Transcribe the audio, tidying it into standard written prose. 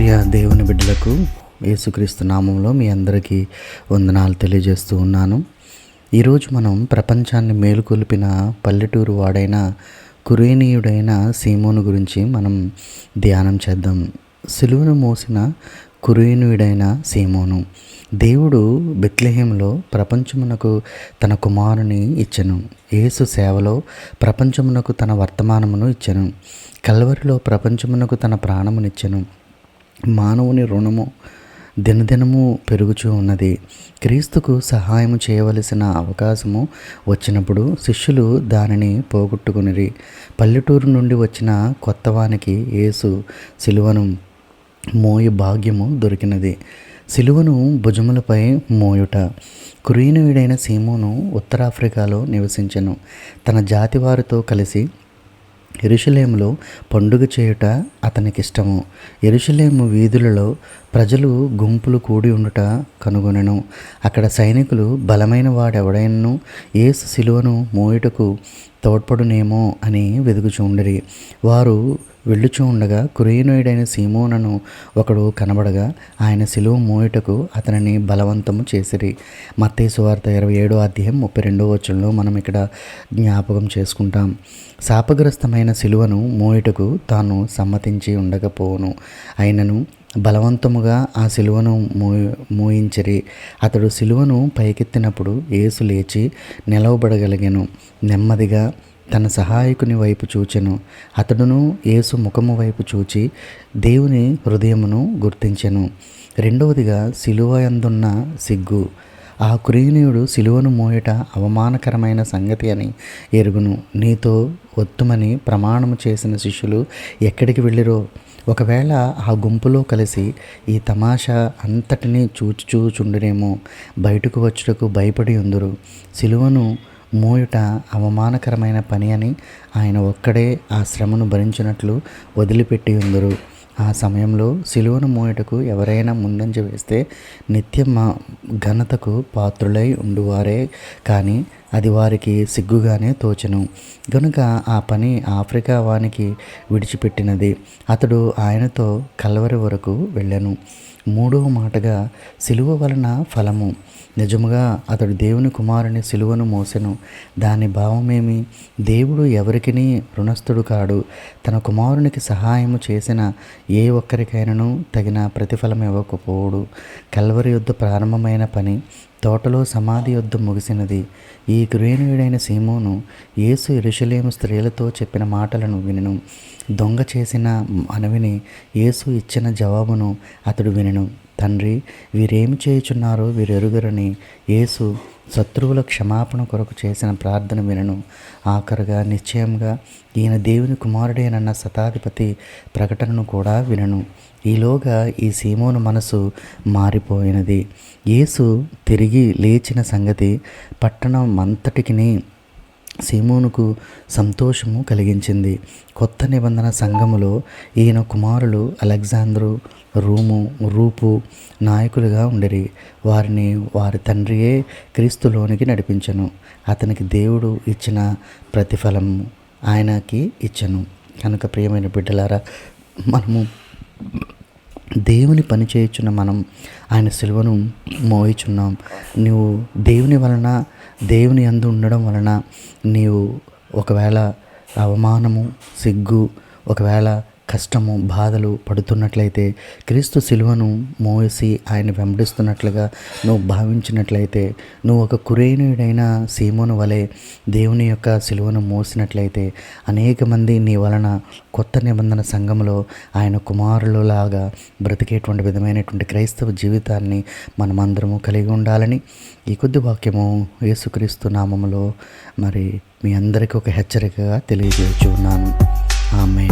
ప్రియ దేవుని బిడ్డలకు యేసుక్రీస్తు నామంలో మీ అందరికీ వందనాలు తెలియజేస్తూ ఉన్నాను. ఈరోజు మనం ప్రపంచాన్ని మేలుకొల్పిన పల్లెటూరు వాడైన కురేనీయుడైన సీమోను గురించి మనం ధ్యానం చేద్దాం. సిలువను మోసిన కురేనీయుడైన సీమోను. దేవుడు బెత్లెహేములో ప్రపంచమునకు తన కుమారుని ఇచ్చెను. యేసు సేవలో ప్రపంచమునకు తన వర్తమానమును ఇచ్చెను. కల్వరిలో ప్రపంచమునకు తన ప్రాణమునిచ్చెను. మానవుని రుణము దినదినము పెరుగుచూ ఉన్నది. క్రీస్తుకు సహాయం చేయవలసిన అవకాశము వచ్చినప్పుడు శిష్యులు దానిని పోగొట్టుకునిరి. పల్లెటూరు నుండి వచ్చిన కొత్తవానికి యేసు సిలువను మోయి భాగ్యము దొరికినది. సిలువను భుజములపై మోయుట. కురేనీయుడైన సీమోను ఉత్తరాఫ్రికాలో నివసించెను. తన జాతి వారితో కలిసి యెరూషలేములో పండుగ చేయుట అతనికిష్టము. యెరూషలేము వీధులలో ప్రజలు గుంపులు కూడి ఉండుట కనుగొనెను. అక్కడ సైనికులు బలమైన వాడెవడైనను యేసు సిలువను మోయుటకు తోడ్పడునేమో అని వెదుకుచుండిరి. వారు వెళ్ళుచూ ఉండగా కురేనీయుడైన సీమోనును ఒకడు కనబడగా ఆయన సిలువ మోయుటకు అతనిని బలవంతము చేసిరి. మత్తయి సువార్త 27:32 మనం ఇక్కడ జ్ఞాపకం చేసుకుంటాం. శాపగ్రస్తమైన సిలువను మోయుటకు తాను సమ్మతించి ఉండకపోవును. అయినను బలవంతముగా ఆ సిలువను మోయించిరి. అతడు సిలువను పైకెత్తినప్పుడు యేసు లేచి నిలవబడగలిగెను. నెమ్మదిగా తన సహాయకుని వైపు చూచెను. అతడును యేసు ముఖము వైపు చూచి దేవుని హృదయమును గుర్తించెను. రెండవదిగా సిలువ యందున్న సిగ్గు. ఆ కురేనీయుడు సిలువను మోయట అవమానకరమైన సంగతి అని ఎరుగును. నీతో వత్తుమని ప్రమాణము చేసిన శిష్యులు ఎక్కడికి వెళ్ళిరో? ఒకవేళ ఆ గుంపులో కలిసి ఈ తమాషా అంతటినీ చూచుచుండునేమో. బయటకు వచ్చుటకు భయపడి ఉందురు. సిలువను మోయుట అవమానకరమైన పని అని ఆయన ఒక్కడే ఆ శ్రమను భరించినట్లు వదిలిపెట్టి ఉందరు. ఆ సమయంలో సిలువను మోయుటకు ఎవరైనా ముందంజ వేస్తే నిత్య ఘనతకు పాత్రులై ఉండువారే కానీ అది వారికి సిగ్గుగానే తోచెను. గనుక ఆ పని ఆఫ్రికా వానికి విడిచిపెట్టినది. అతడు ఆయనతో కల్వరి వరకు వెళ్ళెను. మూడవ మాటగా సిలువ వలన ఫలము. నిజముగా అతడు దేవుని కుమారుని సిలువను మోసెను. దాని భావమేమి? దేవుడు ఎవరికిని రుణస్థుడు కాడు. తన కుమారునికి సహాయము చేసిన ఏ ఒక్కరికైనాను తగిన ప్రతిఫలం ఇవ్వకపోవుడు. కల్వరి యుద్ధ ప్రారంభమైన పని తోటలో సమాధి యుద్ధ ముగిసినది. ఈ కురేనీయుడైన సీమోను యేసు యెరూషలేము స్త్రీలతో చెప్పిన మాటలను వినెను. దొంగ చేసిన మనవిని యేసు ఇచ్చిన జవాబును అతడు వినెను. తండ్రి, వీరేమి చేయుచున్నారో వీరెరుగరని యేసు శత్రువుల క్షమాపణ కొరకు చేసిన ప్రార్థన వినను. ఆఖరుగా నిశ్చయంగా ఈయన దేవుని కుమారుడేనన్న శతాధిపతి ప్రకటనను కూడా వినను. ఈలోగా ఈ సీమోను మనసు మారిపోయినది. యేసు తిరిగి లేచిన సంగతి పట్టణం అంతటికిని సీమోనుకు సంతోషము కలిగించింది. కొత్త నిబంధన సంఘములో ఈయన కుమారులు అలెగ్జాంద్రు, రూపు నాయకులుగా ఉండిరి. వారిని వారి తండ్రియే క్రీస్తులోనికి నడిపించెను. అతనికి దేవుడు ఇచ్చిన ప్రతిఫలము ఆయనకి ఇచ్చెను. కనుక ప్రియమైన బిడ్డలారా, మనము దేవుని పని చేయుచున్న మనం ఆయన సిలువను మోయిచున్నాం. నువ్వు దేవుని వలన దేవుని యందు ఉండడం వలన నీవు ఒకవేళ అవమానము, సిగ్గు, ఒకవేళ కష్టము, బాధలు పడుతున్నట్లయితే క్రీస్తు సిలువను మోసి ఆయన వెంబడిస్తున్నట్లుగా నువ్వు భావించినట్లయితే, నువ్వు ఒక కురేనీయుడైన సీమోను వలె దేవుని యొక్క సిలువను మోసినట్లయితే అనేక మంది నీ వలన కొత్త నిబంధన సంఘంలో ఆయన కుమారులలాగా బ్రతికేటువంటి విధమైనటువంటి క్రైస్తవ జీవితాన్ని మనమందరము కలిగి ఉండాలని ఈ కొద్ది వాక్యము యేసుక్రీస్తు నామములో మరి మీ అందరికీ ఒక హెచ్చరికగా తెలియజేస్తున్నాను. ఆమేన్.